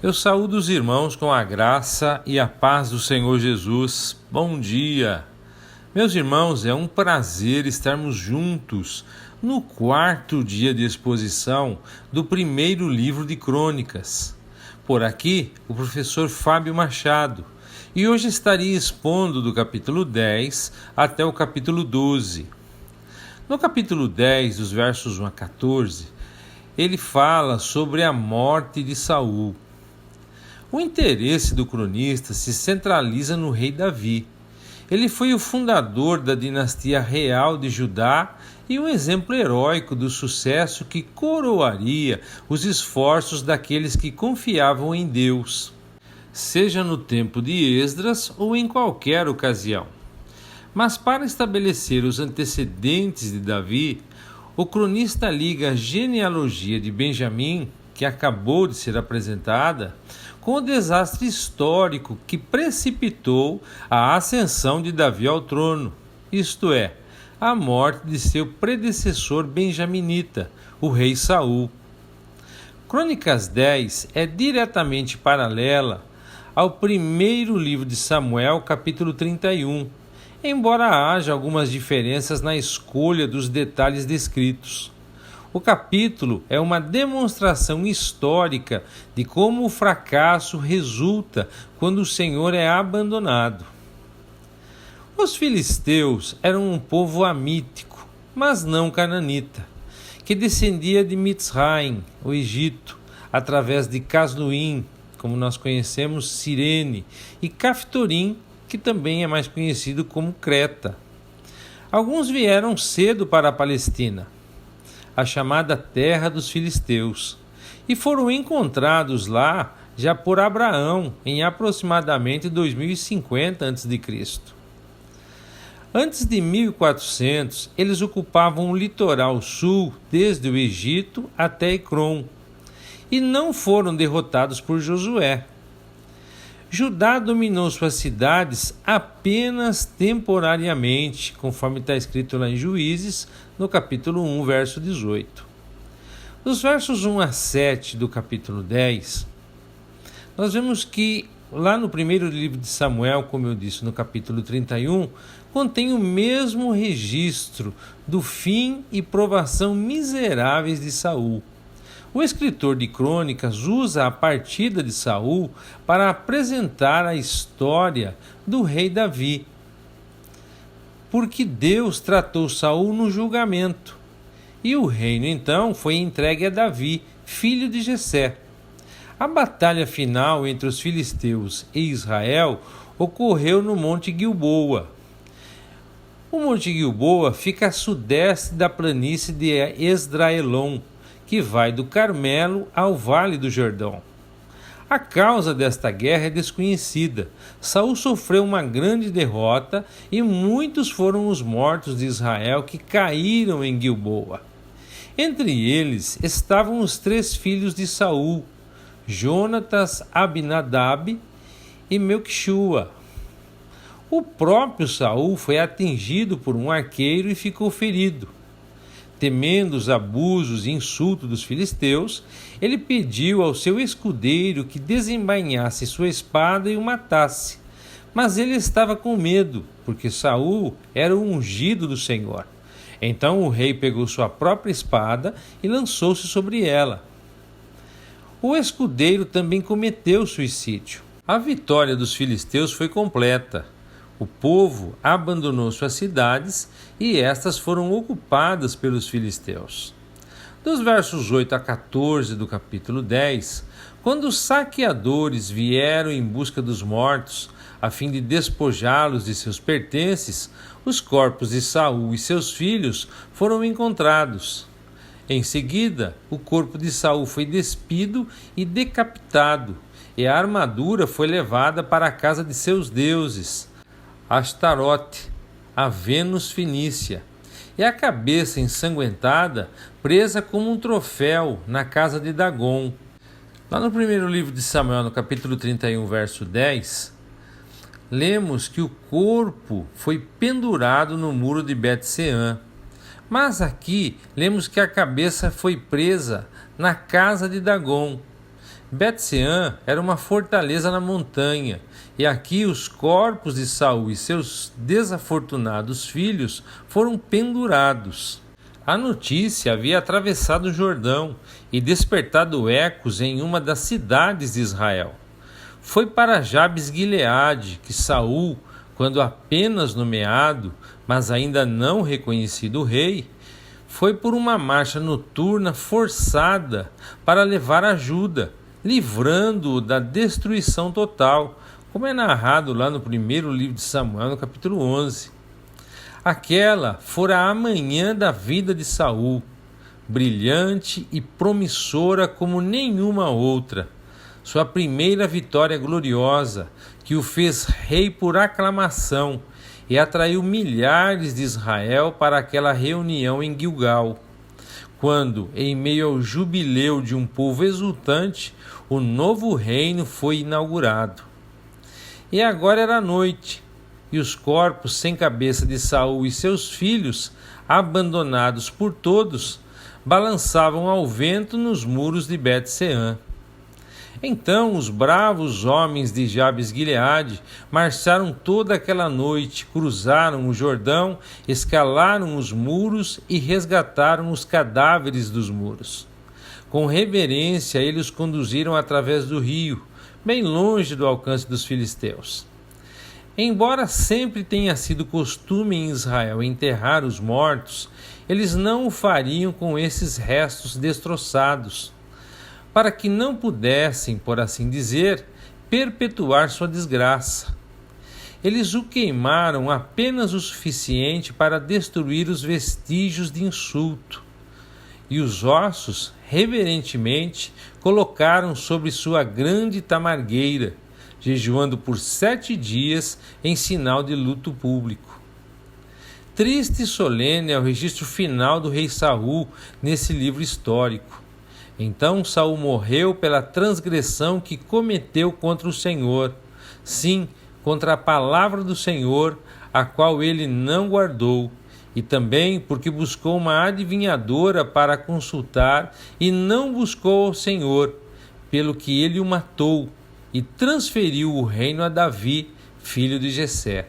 Eu saúdo os irmãos com a graça e a paz do Senhor Jesus. Bom dia! Meus irmãos, é um prazer estarmos juntos no quarto dia de exposição do primeiro livro de Crônicas. Por aqui, o professor Fábio Machado, e hoje estaria expondo do capítulo 10 até o capítulo 12. No capítulo 10, dos versos 1 a 14, ele fala sobre a morte de Saul. O interesse do cronista se centraliza no rei Davi. Ele foi o fundador da dinastia real de Judá e um exemplo heróico do sucesso que coroaria os esforços daqueles que confiavam em Deus, seja no tempo de Esdras ou em qualquer ocasião. Mas para estabelecer os antecedentes de Davi, o cronista liga a genealogia de Benjamim, que acabou de ser apresentada, com o desastre histórico que precipitou a ascensão de Davi ao trono, isto é, a morte de seu predecessor benjaminita, o rei Saul. Crônicas 10 é diretamente paralela ao primeiro livro de Samuel, capítulo 31, embora haja algumas diferenças na escolha dos detalhes descritos. O capítulo é uma demonstração histórica de como o fracasso resulta quando o Senhor é abandonado. Os filisteus eram um povo amítico, mas não cananita, que descendia de Mitzraim, o Egito, através de Casluim, como nós conhecemos, Cirene, e Caftorim, que também é mais conhecido como Creta. Alguns vieram cedo para a Palestina, a chamada terra dos filisteus, e foram encontrados lá já por Abraão em aproximadamente 2050 a.C. Antes de 1400, eles ocupavam o litoral sul desde o Egito até Ecrom e não foram derrotados por Josué. Judá dominou suas cidades apenas temporariamente, conforme está escrito lá em Juízes, no capítulo 1, verso 18. Nos versos 1 a 7 do capítulo 10, nós vemos que lá no primeiro livro de Samuel, como eu disse, no capítulo 31, contém o mesmo registro do fim e provação miseráveis de Saul. O escritor de Crônicas usa a partida de Saul para apresentar a história do rei Davi, porque Deus tratou Saul no julgamento, e o reino então foi entregue a Davi, filho de Jessé. A batalha final entre os filisteus e Israel ocorreu no Monte Gilboa. O Monte Gilboa fica a sudeste da planície de Esdraelon, que vai do Carmelo ao Vale do Jordão. A causa desta guerra é desconhecida. Saul sofreu uma grande derrota e muitos foram os mortos de Israel que caíram em Gilboa. Entre eles estavam os 3 filhos de Saul, Jonatas, Abinadab e Melquishua. O próprio Saul foi atingido por um arqueiro e ficou ferido. Temendo os abusos e insultos dos filisteus, ele pediu ao seu escudeiro que desembainhasse sua espada e o matasse. Mas ele estava com medo, porque Saul era o ungido do Senhor. Então o rei pegou sua própria espada e lançou-se sobre ela. O escudeiro também cometeu suicídio. A vitória dos filisteus foi completa. O povo abandonou suas cidades e estas foram ocupadas pelos filisteus. Dos versos 8 a 14 do capítulo 10, quando os saqueadores vieram em busca dos mortos, a fim de despojá-los de seus pertences, os corpos de Saul e seus filhos foram encontrados. Em seguida, o corpo de Saul foi despido e decapitado, e a armadura foi levada para a casa de seus deuses, Astarote, a Vênus fenícia, e a cabeça ensanguentada presa como um troféu na casa de Dagon. Lá no primeiro livro de Samuel, no capítulo 31, verso 10, lemos que o corpo foi pendurado no muro de Bet-Seã. Mas aqui lemos que a cabeça foi presa na casa de Dagon. Bet-sean era uma fortaleza na montanha, e aqui os corpos de Saul e seus desafortunados filhos foram pendurados. A notícia havia atravessado o Jordão e despertado ecos em uma das cidades de Israel. Foi para Jabes-Gileade que Saul, quando apenas nomeado, mas ainda não reconhecido rei, foi por uma marcha noturna forçada para levar ajuda, livrando-o da destruição total, como é narrado lá no primeiro livro de Samuel, no capítulo 11. Aquela fora a manhã da vida de Saul, brilhante e promissora como nenhuma outra. Sua primeira vitória gloriosa, que o fez rei por aclamação e atraiu milhares de Israel para aquela reunião em Gilgal, quando, em meio ao jubileu de um povo exultante, o novo reino foi inaugurado. E agora era noite, e os corpos sem cabeça de Saul e seus filhos, abandonados por todos, balançavam ao vento nos muros de Bet-sean. Então os bravos homens de Jabes-Gileade marcharam toda aquela noite, cruzaram o Jordão, escalaram os muros e resgataram os cadáveres dos muros. Com reverência eles os conduziram através do rio, bem longe do alcance dos filisteus. Embora sempre tenha sido costume em Israel enterrar os mortos, eles não o fariam com esses restos destroçados, para que não pudessem, por assim dizer, perpetuar sua desgraça. Eles o queimaram apenas o suficiente para destruir os vestígios de insulto, e os ossos, reverentemente, colocaram sobre sua grande tamargueira, jejuando por 7 dias em sinal de luto público. Triste e solene é o registro final do rei Saul nesse livro histórico. Então Saul morreu pela transgressão que cometeu contra o Senhor, sim, contra a palavra do Senhor, a qual ele não guardou, e também porque buscou uma adivinhadora para consultar e não buscou ao Senhor, pelo que ele o matou e transferiu o reino a Davi, filho de Jessé.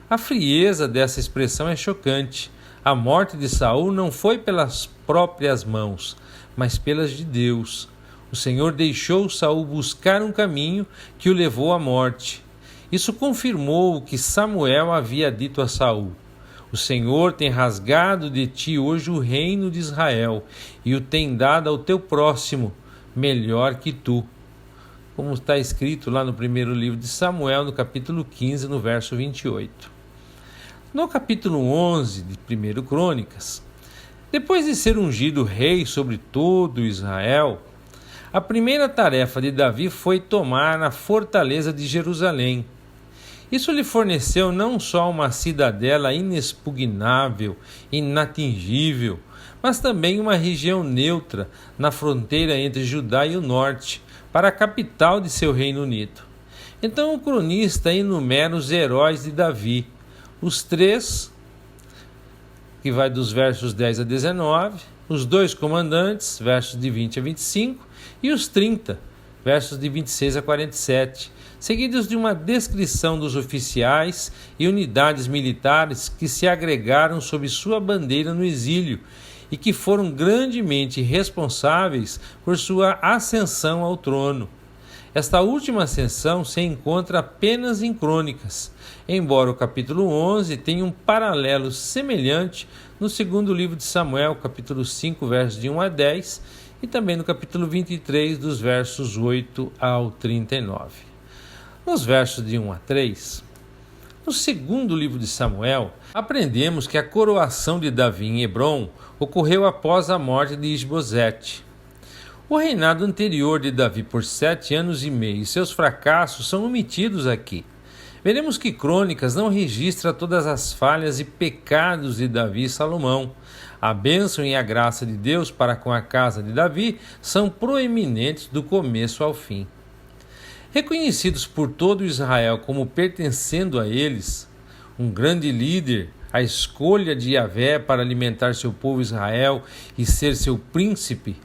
A frieza dessa expressão é chocante. A morte de Saul não foi pelas próprias mãos, mas pelas de Deus. O Senhor deixou Saul buscar um caminho que o levou à morte. Isso confirmou o que Samuel havia dito a Saul: o Senhor tem rasgado de ti hoje o reino de Israel e o tem dado ao teu próximo, melhor que tu. Como está escrito lá no primeiro livro de Samuel, no capítulo 15, no verso 28. No capítulo 11 de 1 Crônicas, depois de ser ungido rei sobre todo Israel, a primeira tarefa de Davi foi tomar a fortaleza de Jerusalém. Isso lhe forneceu não só uma cidadela inexpugnável, inatingível, mas também uma região neutra na fronteira entre Judá e o norte, para a capital de seu Reino Unido. Então o cronista enumera os heróis de Davi, os 3, que vai dos versos 10 a 19, os 2 comandantes, versos de 20 a 25, e os 30, versos de 26 a 47, seguidos de uma descrição dos oficiais e unidades militares que se agregaram sob sua bandeira no exílio e que foram grandemente responsáveis por sua ascensão ao trono. Esta última ascensão se encontra apenas em Crônicas, embora o capítulo 11 tenha um paralelo semelhante no segundo livro de Samuel, capítulo 5, versos de 1 a 10, e também no capítulo 23, dos versos 8 ao 39. Nos versos de 1 a 3, no segundo livro de Samuel, aprendemos que a coroação de Davi em Hebrom ocorreu após a morte de Isbosete. O reinado anterior de Davi por 7 anos e meio e seus fracassos são omitidos aqui. Veremos que Crônicas não registra todas as falhas e pecados de Davi e Salomão. A bênção e a graça de Deus para com a casa de Davi são proeminentes do começo ao fim. Reconhecidos por todo Israel como pertencendo a eles, um grande líder, a escolha de Yahvé para alimentar seu povo Israel e ser seu príncipe,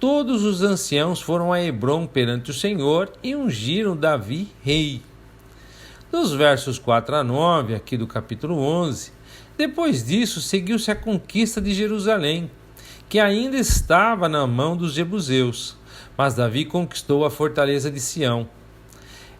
todos os anciãos foram a Hebrom perante o Senhor e ungiram Davi rei. Dos versos 4 a 9, aqui do capítulo 11, depois disso seguiu-se a conquista de Jerusalém, que ainda estava na mão dos jebuseus, mas Davi conquistou a fortaleza de Sião.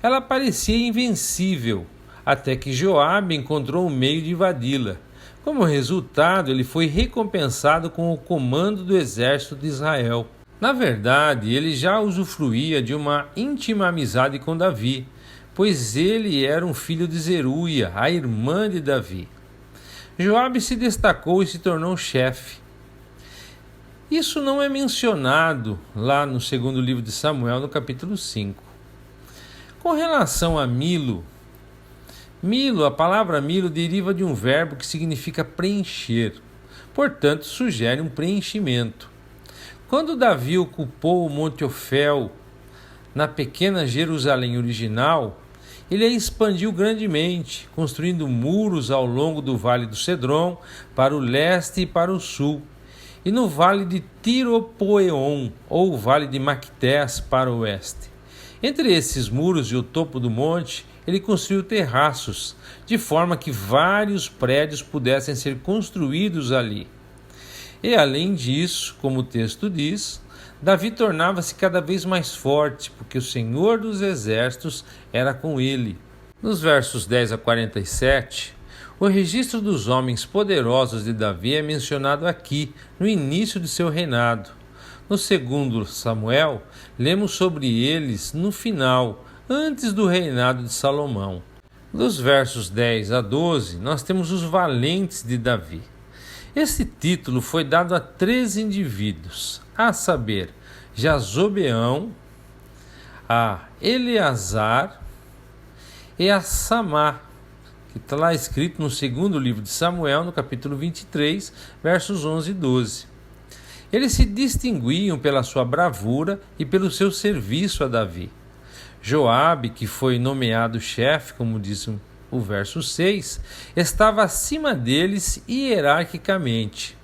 Ela parecia invencível, até que Joabe encontrou um meio de invadi-la. Como resultado, ele foi recompensado com o comando do exército de Israel. Na verdade, ele já usufruía de uma íntima amizade com Davi, pois ele era um filho de Zeruia, a irmã de Davi. Joabe se destacou e se tornou chefe. Isso não é mencionado lá no segundo livro de Samuel, no capítulo 5. Com relação a Milo, a palavra Milo deriva de um verbo que significa preencher, portanto sugere um preenchimento. Quando Davi ocupou o Monte Ofel, na pequena Jerusalém original, ele a expandiu grandemente, construindo muros ao longo do Vale do Cedron, para o leste e para o sul, e no Vale de Tiropoeon, ou Vale de Maquetés, para o oeste. Entre esses muros e o topo do monte, ele construiu terraços, de forma que vários prédios pudessem ser construídos ali. E além disso, como o texto diz, Davi tornava-se cada vez mais forte, porque o Senhor dos Exércitos era com ele. Nos versos 10 a 47, o registro dos homens poderosos de Davi é mencionado aqui, no início de seu reinado. No segundo Samuel, lemos sobre eles no final, antes do reinado de Salomão. Dos versos 10 a 12, nós temos os valentes de Davi. Esse título foi dado a 3 indivíduos, a saber, Jazobeão, a Eleazar e a Samá, que está lá escrito no segundo livro de Samuel, no capítulo 23, versos 11 e 12. Eles se distinguiam pela sua bravura e pelo seu serviço a Davi. Joabe, que foi nomeado chefe, como diz o verso 6, estava acima deles hierarquicamente.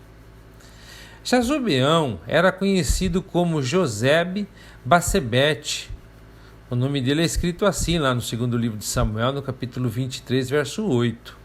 Jazobeão era conhecido como Josebe Bassebete. O nome dele é escrito assim lá no segundo livro de Samuel, no capítulo 23, verso 8.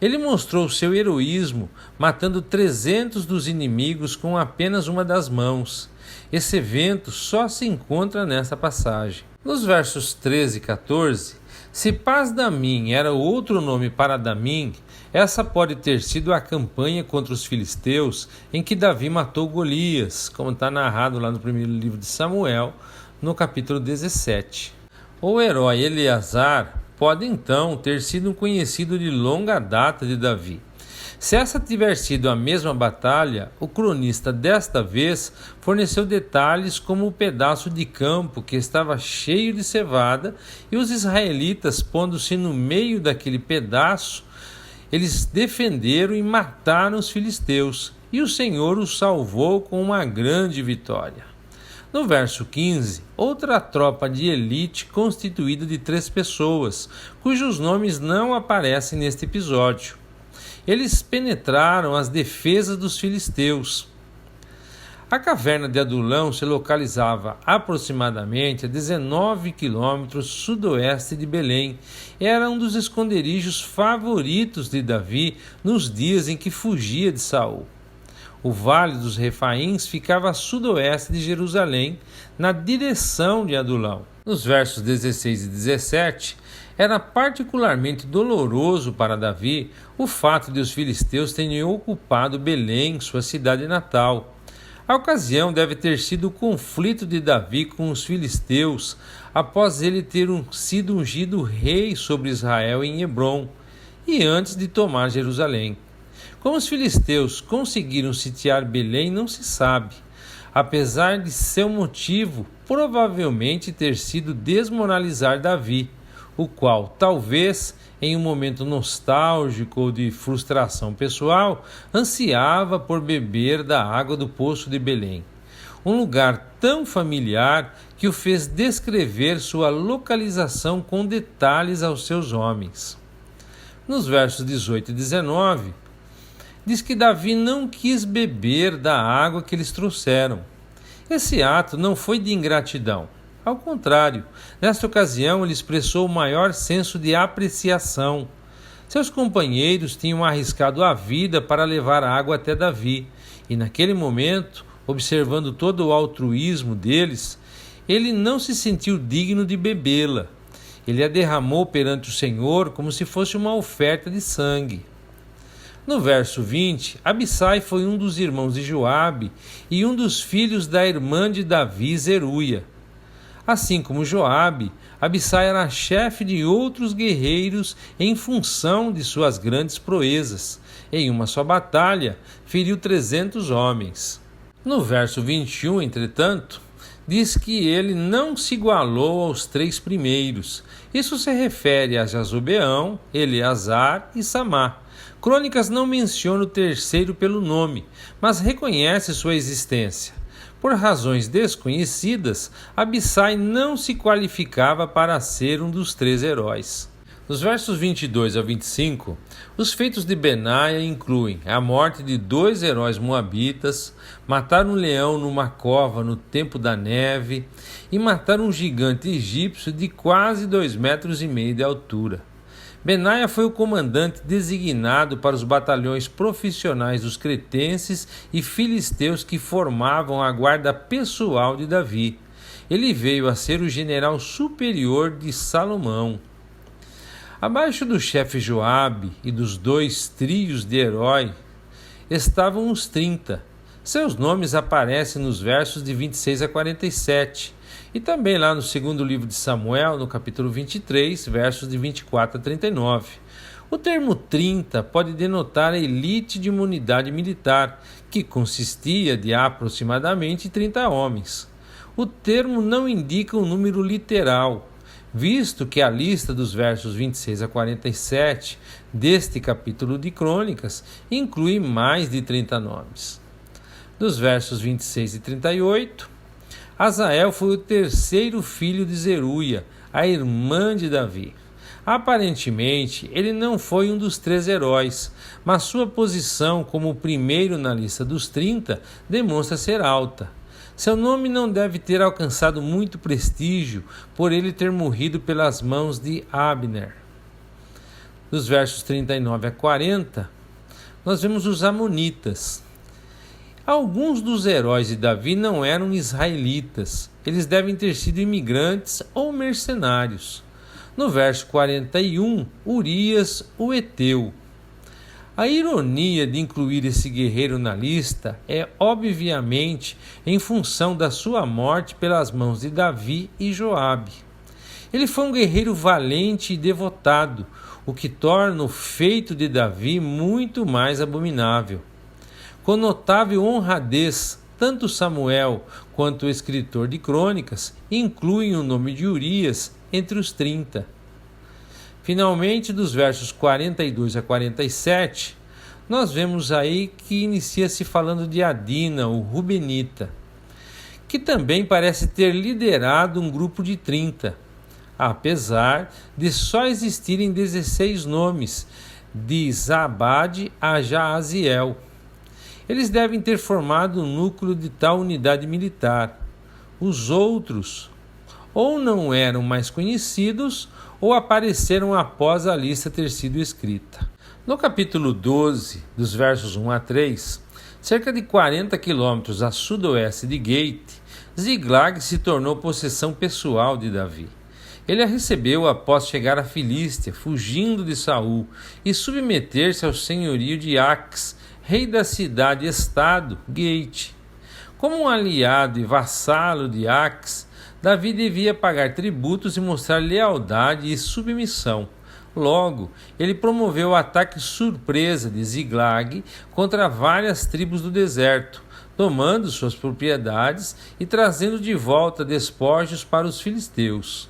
Ele mostrou seu heroísmo, matando 300 dos inimigos com apenas uma das mãos. Esse evento só se encontra nessa passagem. Nos versos 13 e 14, se Pas-Damim era outro nome para Damim, essa pode ter sido a campanha contra os filisteus em que Davi matou Golias, como está narrado lá no primeiro livro de Samuel, no capítulo 17. O herói Eleazar pode então ter sido um conhecido de longa data de Davi. Se essa tiver sido a mesma batalha, o cronista desta vez forneceu detalhes como o pedaço de campo que estava cheio de cevada e os israelitas, pondo-se no meio daquele pedaço, eles defenderam e mataram os filisteus, e o Senhor os salvou com uma grande vitória. No verso 15, outra tropa de elite constituída de 3 pessoas, cujos nomes não aparecem neste episódio. Eles penetraram as defesas dos filisteus. A caverna de Adulão se localizava aproximadamente a 19 quilômetros sudoeste de Belém. Era um dos esconderijos favoritos de Davi nos dias em que fugia de Saul. O Vale dos Refaíns ficava a sudoeste de Jerusalém, na direção de Adulão. Nos versos 16 e 17, era particularmente doloroso para Davi o fato de os filisteus terem ocupado Belém, sua cidade natal. A ocasião deve ter sido o conflito de Davi com os filisteus, após ele ter sido ungido rei sobre Israel em Hebrom, e antes de tomar Jerusalém. Como os filisteus conseguiram sitiar Belém não se sabe, apesar de seu motivo provavelmente ter sido desmoralizar Davi, o qual, talvez, em um momento nostálgico ou de frustração pessoal, ansiava por beber da água do poço de Belém, um lugar tão familiar que o fez descrever sua localização com detalhes aos seus homens. Nos versos 18 e 19, diz que Davi não quis beber da água que eles trouxeram. Esse ato não foi de ingratidão. Ao contrário, nesta ocasião ele expressou o maior senso de apreciação. Seus companheiros tinham arriscado a vida para levar água até Davi, e naquele momento, observando todo o altruísmo deles, ele não se sentiu digno de bebê-la. Ele a derramou perante o Senhor como se fosse uma oferta de sangue. No verso 20, Abissai foi um dos irmãos de Joabe e um dos filhos da irmã de Davi, Zeruia. Assim como Joabe, Abissai era chefe de outros guerreiros em função de suas grandes proezas. Em uma só batalha, feriu 300 homens. No verso 21, entretanto, diz que ele não se igualou aos 3 primeiros. Isso se refere a Jazobeão, Eleazar e Samá. Crônicas não menciona o terceiro pelo nome, mas reconhece sua existência. Por razões desconhecidas, Abissai não se qualificava para ser um dos 3 heróis. Nos versos 22 a 25, os feitos de Benaia incluem a morte de 2 heróis moabitas, matar um leão numa cova no tempo da neve e matar um gigante egípcio de quase 2,5 metros de altura. Benaia foi o comandante designado para os batalhões profissionais dos cretenses e filisteus que formavam a guarda pessoal de Davi. Ele veio a ser o general superior de Salomão. Abaixo do chefe Joabe e dos 2 trios de herói estavam os 30. Seus nomes aparecem nos versos de 26 a 47 e também lá no segundo livro de Samuel, no capítulo 23, versos de 24 a 39. O termo 30 pode denotar a elite de uma unidade militar, que consistia de aproximadamente 30 homens. O termo não indica um número literal, visto que a lista dos versos 26 a 47 deste capítulo de Crônicas inclui mais de 30 nomes. Dos versos 26 e 38, Azael foi o terceiro filho de Zeruia, a irmã de Davi. Aparentemente, ele não foi um dos 3 heróis, mas sua posição como o primeiro na lista dos 30 demonstra ser alta. Seu nome não deve ter alcançado muito prestígio por ele ter morrido pelas mãos de Abner. Dos versos 39 a 40, nós vemos os amonitas. Alguns dos heróis de Davi não eram israelitas. Eles devem ter sido imigrantes ou mercenários. No verso 41, Urias, o Eteu. A ironia de incluir esse guerreiro na lista é, obviamente, em função da sua morte pelas mãos de Davi e Joabe. Ele foi um guerreiro valente e devotado, o que torna o feito de Davi muito mais abominável. Com notável honradez, tanto Samuel quanto o escritor de Crônicas incluem o nome de Urias entre os 30. Finalmente, dos versos 42 a 47, nós vemos aí que inicia-se falando de Adina, o Rubenita, que também parece ter liderado um grupo de 30, apesar de só existirem 16 nomes, de Zabade a Jaaziel. Eles devem ter formado um núcleo de tal unidade militar. Os outros ou não eram mais conhecidos ou apareceram após a lista ter sido escrita. No capítulo 12, dos versos 1 a 3, cerca de 40 quilômetros a sudoeste de Gate, Ziglag se tornou possessão pessoal de Davi. Ele a recebeu após chegar à Filístia, fugindo de Saul, e submeter-se ao senhorio de Ax, rei da cidade-estado, Gate. Como um aliado e vassalo de Ax, Davi devia pagar tributos e mostrar lealdade e submissão. Logo, ele promoveu o ataque surpresa de Ziglag contra várias tribos do deserto, tomando suas propriedades e trazendo de volta despojos para os filisteus.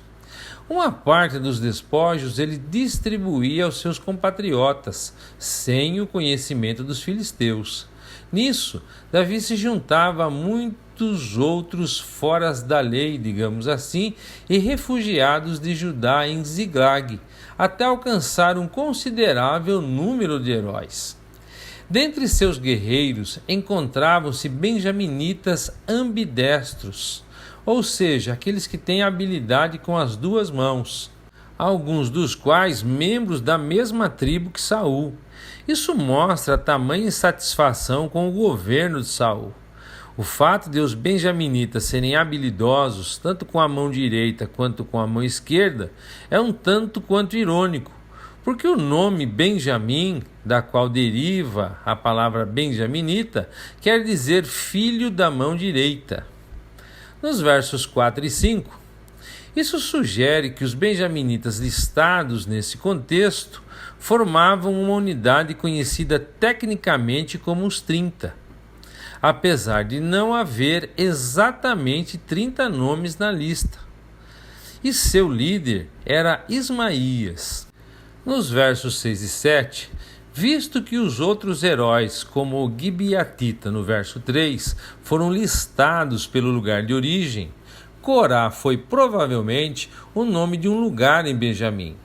Uma parte dos despojos ele distribuía aos seus compatriotas, sem o conhecimento dos filisteus. Nisso, Davi se juntava a muitos outros foras da lei, digamos assim, e refugiados de Judá em Ziglag, até alcançar um considerável número de heróis. Dentre seus guerreiros encontravam-se benjaminitas ambidestros, ou seja, aqueles que têm habilidade com as duas mãos, alguns dos quais membros da mesma tribo que Saul. Isso mostra a tamanha insatisfação com o governo de Saul. O fato de os benjaminitas serem habilidosos tanto com a mão direita quanto com a mão esquerda é um tanto quanto irônico, porque o nome Benjamim, da qual deriva a palavra benjaminita, quer dizer filho da mão direita. Nos versos 4 e 5, isso sugere que os benjaminitas listados nesse contexto formavam uma unidade conhecida tecnicamente como os 30, apesar de não haver exatamente 30 nomes na lista. E seu líder era Ismaías. Nos versos 6 e 7, visto que os outros heróis, como o Gibeatita no verso 3, foram listados pelo lugar de origem, Corá foi provavelmente o nome de um lugar em Benjamim.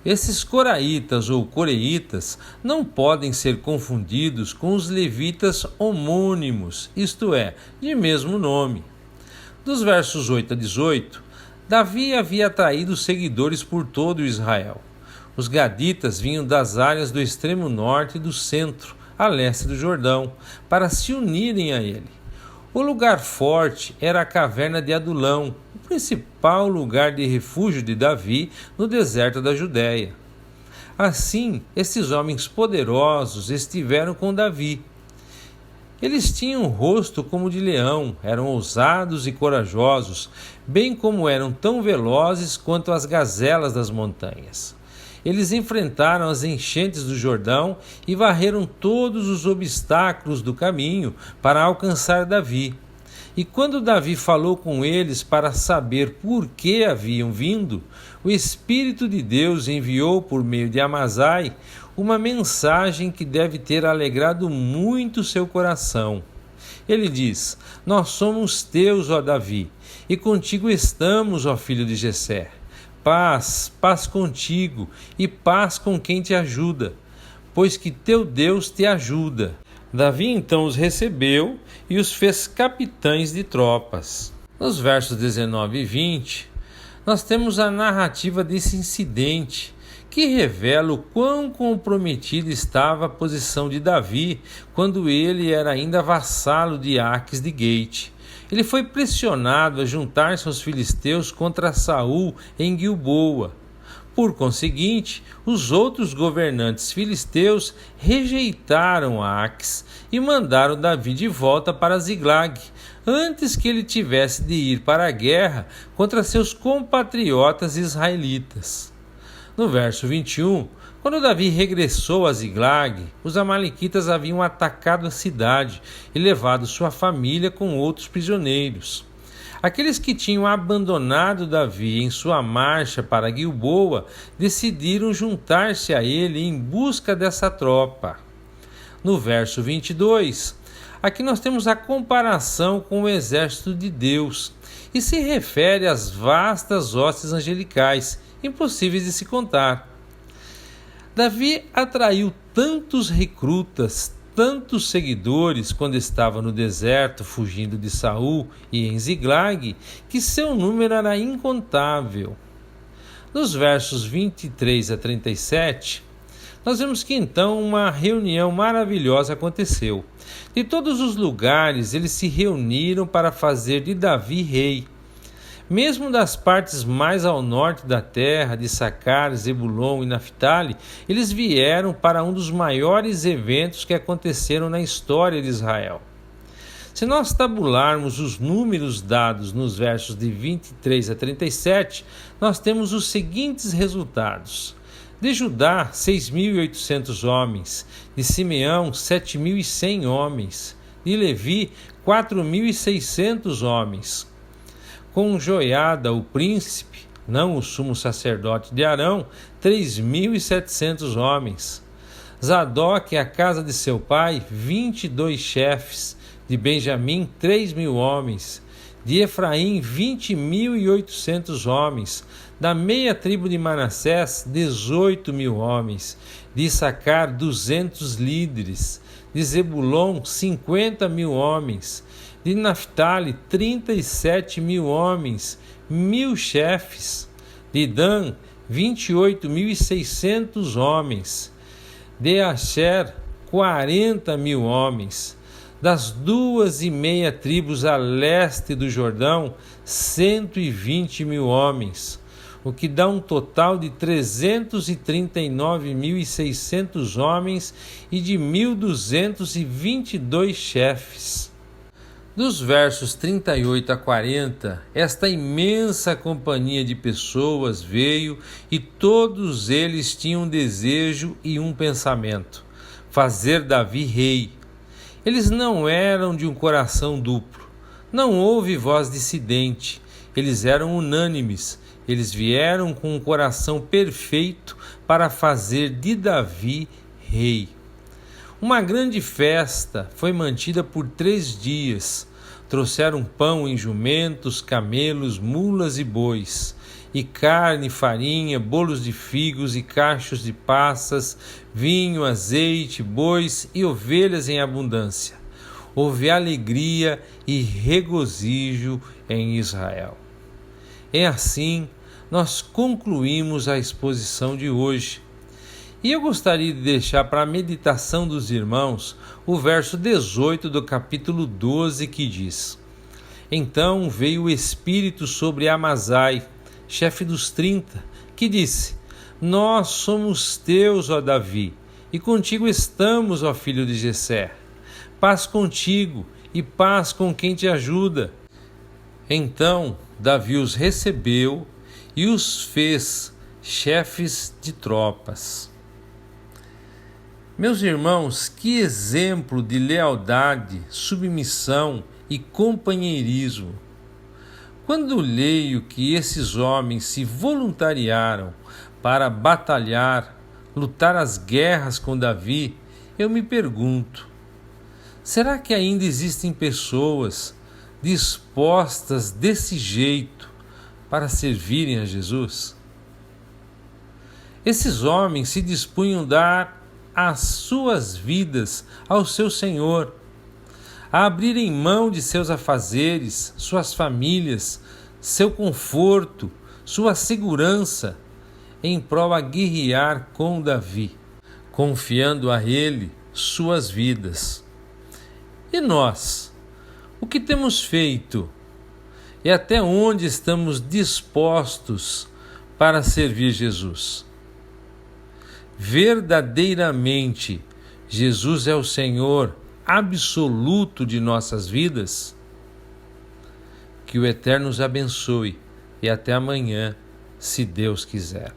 Esses coraitas ou coreitas não podem ser confundidos com os levitas homônimos, isto é, de mesmo nome. Dos versos 8 a 18, Davi havia atraído seguidores por todo Israel. Os gaditas vinham das áreas do extremo norte e do centro, a leste do Jordão, para se unirem a ele. O lugar forte era a caverna de Adulão, o principal lugar de refúgio de Davi no deserto da Judéia. Assim, esses homens poderosos estiveram com Davi. Eles tinham um rosto como de leão, eram ousados e corajosos, bem como eram tão velozes quanto as gazelas das montanhas. Eles enfrentaram as enchentes do Jordão e varreram todos os obstáculos do caminho para alcançar Davi. E quando Davi falou com eles para saber por que haviam vindo, o Espírito de Deus enviou por meio de Amazai uma mensagem que deve ter alegrado muito seu coração. Ele diz: Nós somos teus, ó Davi, e contigo estamos, ó filho de Jessé. Paz, paz contigo, e paz com quem te ajuda, pois que teu Deus te ajuda. Davi então os recebeu e os fez capitães de tropas. Nos versos 19 e 20, nós temos a narrativa desse incidente, que revela o quão comprometida estava a posição de Davi quando ele era ainda vassalo de Aques de Gate. Ele foi pressionado a juntar-se aos filisteus contra Saul em Gilboa. Por conseguinte, os outros governantes filisteus rejeitaram Aques e mandaram Davi de volta para Ziglag, antes que ele tivesse de ir para a guerra contra seus compatriotas israelitas. No verso 21, quando Davi regressou a Ziglag, os amalequitas haviam atacado a cidade e levado sua família com outros prisioneiros. Aqueles que tinham abandonado Davi em sua marcha para Gilboa decidiram juntar-se a ele em busca dessa tropa. No verso 22, aqui nós temos a comparação com o exército de Deus e se refere às vastas hostes angelicais, impossíveis de se contar. Davi atraiu tantos recrutas, tantos seguidores quando estava no deserto fugindo de Saul e em Ziglag, que seu número era incontável. Nos versos 23 a 37, nós vemos que então uma reunião maravilhosa aconteceu. De todos os lugares eles se reuniram para fazer de Davi rei. Mesmo das partes mais ao norte da terra, de Issacar, Zebulon e Naftali, eles vieram para um dos maiores eventos que aconteceram na história de Israel. Se nós tabularmos os números dados nos versos de 23 a 37, nós temos os seguintes resultados. De Judá, 6.800 homens. De Simeão, 7.100 homens. De Levi, 4.600 homens. Com Joiada, o príncipe, não o sumo sacerdote de Arão, 3.700 homens. Zadok, a casa de seu pai, 22 chefes. De Benjamim, 3.000 homens. De Efraim, 20.800 homens. Da meia tribo de Manassés, 18.000 homens. De Issacar, 200 líderes. De Zebulon, 50.000 homens. De Naftali, 37.000 homens, 1.000 chefes. De Dan, 28.600 homens. De Asher, 40.000 homens. Das 2,5 tribos a leste do Jordão, 120.000 homens, o que dá um total de 339.600 homens e de 1.222 chefes. Dos versos 38 a 40, esta imensa companhia de pessoas veio e todos eles tinham um desejo e um pensamento: fazer Davi rei. Eles não eram de um coração duplo, não houve voz dissidente, eles eram unânimes, eles vieram com um coração perfeito para fazer de Davi rei. Uma grande festa foi mantida por 3 dias. Trouxeram pão em jumentos, camelos, mulas e bois, e carne, farinha, bolos de figos e cachos de passas, vinho, azeite, bois e ovelhas em abundância. Houve alegria e regozijo em Israel. E assim, nós concluímos a exposição de hoje. E eu gostaria de deixar para a meditação dos irmãos o verso 18 do capítulo 12, que diz: Então veio o Espírito sobre Amazai, chefe dos 30, que disse: Nós somos teus, ó Davi, e contigo estamos, ó filho de Jessé. Paz contigo e paz com quem te ajuda. Então Davi os recebeu e os fez chefes de tropas. Meus irmãos, que exemplo de lealdade, submissão e companheirismo! Quando leio que esses homens se voluntariaram para batalhar, lutar as guerras com Davi, eu me pergunto: será que ainda existem pessoas dispostas desse jeito para servirem a Jesus? Esses homens se dispunham a dar as suas vidas ao seu Senhor, a abrirem mão de seus afazeres, suas famílias, seu conforto, sua segurança, em prol a guerrear com Davi, confiando a ele suas vidas. E nós, o que temos feito? E até onde estamos dispostos para servir Jesus? Verdadeiramente, Jesus é o Senhor absoluto de nossas vidas? Que o Eterno nos abençoe e até amanhã, se Deus quiser.